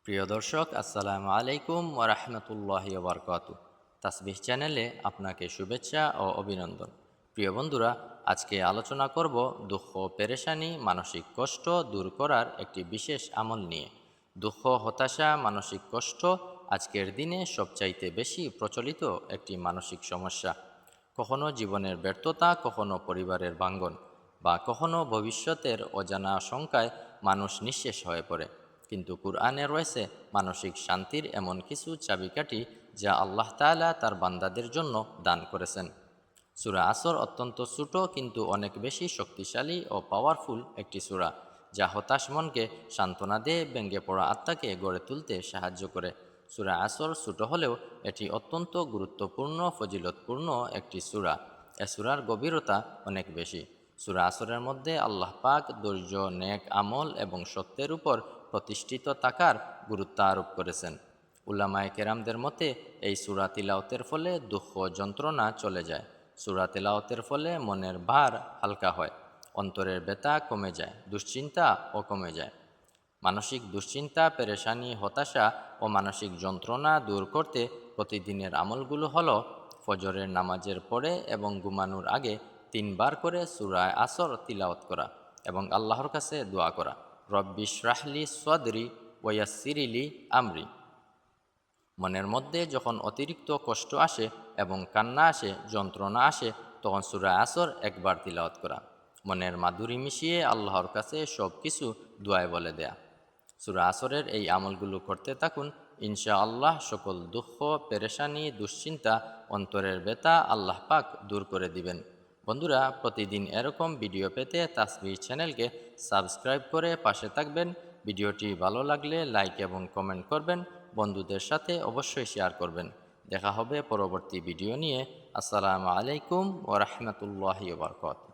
প্রিয় দর্শক, আসসালামু আলাইকুম ওয়া রাহমাতুল্লাহি ওয়া বারাকাতুহু। তাসবিহ চ্যানেলে আপনাকে শুভেচ্ছা ও অভিনন্দন। প্রিয় বন্ধুরা, আজকে আলোচনা করব দুঃখ, পেরেশানি, মানসিক কষ্ট দূর করার একটি বিশেষ আমল নিয়ে। দুঃখ, হতাশা, মানসিক কষ্ট আজকের দিনে সবচাইতে বেশি প্রচলিত একটি মানসিক সমস্যা। কখনো জীবনের ব্যর্থতা, কখনো পরিবারের ভাঙ্গন, বা কখনো ভবিষ্যতের অজানা আশঙ্কায় মানুষ নিঃশেষ হয়ে পড়ে। কিন্তু কুরআনে রয়েছে মানসিক শান্তির এমন কিছু চাবিকাঠি যা আল্লাহ তাআলা তার বান্দাদের জন্য দান করেছেন। সূরা আসর অত্যন্ত ছোট কিন্তু অনেক বেশি শক্তিশালী ও পাওয়ারফুল একটি সূরা, যা হতাশ মনকে সান্ত্বনা দিয়ে ভেঙে পড়া আত্মাকে গড়ে তুলতে সাহায্য করে। সূরা আসর ছোট হলেও এটি অত্যন্ত গুরুত্বপূর্ণ, ফজিলতপূর্ণ একটি সূরা। এ সূরার গভীরতা অনেক বেশি। সূরা আসরের মধ্যে আল্লাহ পাক ধৈর্য, নেক আমল এবং সত্যের উপর প্রতিষ্ঠিত থাকার গুরুত্ব আরোপ করেছেন। উলামায়ে কেরামদের মতে এই সূরা তিলাওয়াতের ফলে দুঃখ, যন্ত্রণা চলে যায়। সূরা তিলাওয়াতের ফলে মনের ভার হালকা হয়, অন্তরের ব্যথা কমে যায়, দুশ্চিন্তাও কমে যায়। মানসিক দুশ্চিন্তা, পেরেশানি, হতাশা ও মানসিক যন্ত্রণা দূর করতে প্রতিদিনের আমলগুলো হলো: ফজরের নামাজের পরে এবং ঘুমানোর আগে 3 বার করে সূরা আসর তিলাওয়াত করা এবং আল্লাহর কাছে দোয়া করা, রব্বি ইশরাহলি সদরি ওয়া ইয়াসসির লি আমরি। মনের মধ্যে যখন অতিরিক্ত কষ্ট আসে এবং কান্না আসে, যন্ত্রণা আসে, তখন সূরা আসর একবার তিলাওয়াত করা, মনের মাধুরী মিশিয়ে আল্লাহর কাছে সব কিছু দোয়ায় বলে দেয়া। সূরা আসরের এই আমলগুলো করতে থাকুন, ইনশাআল্লাহ সকল দুঃখ, পেরেশানি, দুশ্চিন্তা, অন্তরের ব্যথা আল্লাহ পাক দূর করে দিবেন। বন্ধুরা, প্রতিদিন এরকম ভিডিও পেতে তাসবিহ চ্যানেলকে সাবস্ক্রাইব করে পাশে থাকবেন। ভিডিওটি ভালো লাগলে লাইক এবং কমেন্ট করবেন, বন্ধুদের সাথে অবশ্যই শেয়ার করবেন। দেখা হবে পরবর্তী ভিডিও নিয়ে। আসসালামু আলাইকুম ওয়া রাহমাতুল্লাহি ওয়া বারাকাতুহু।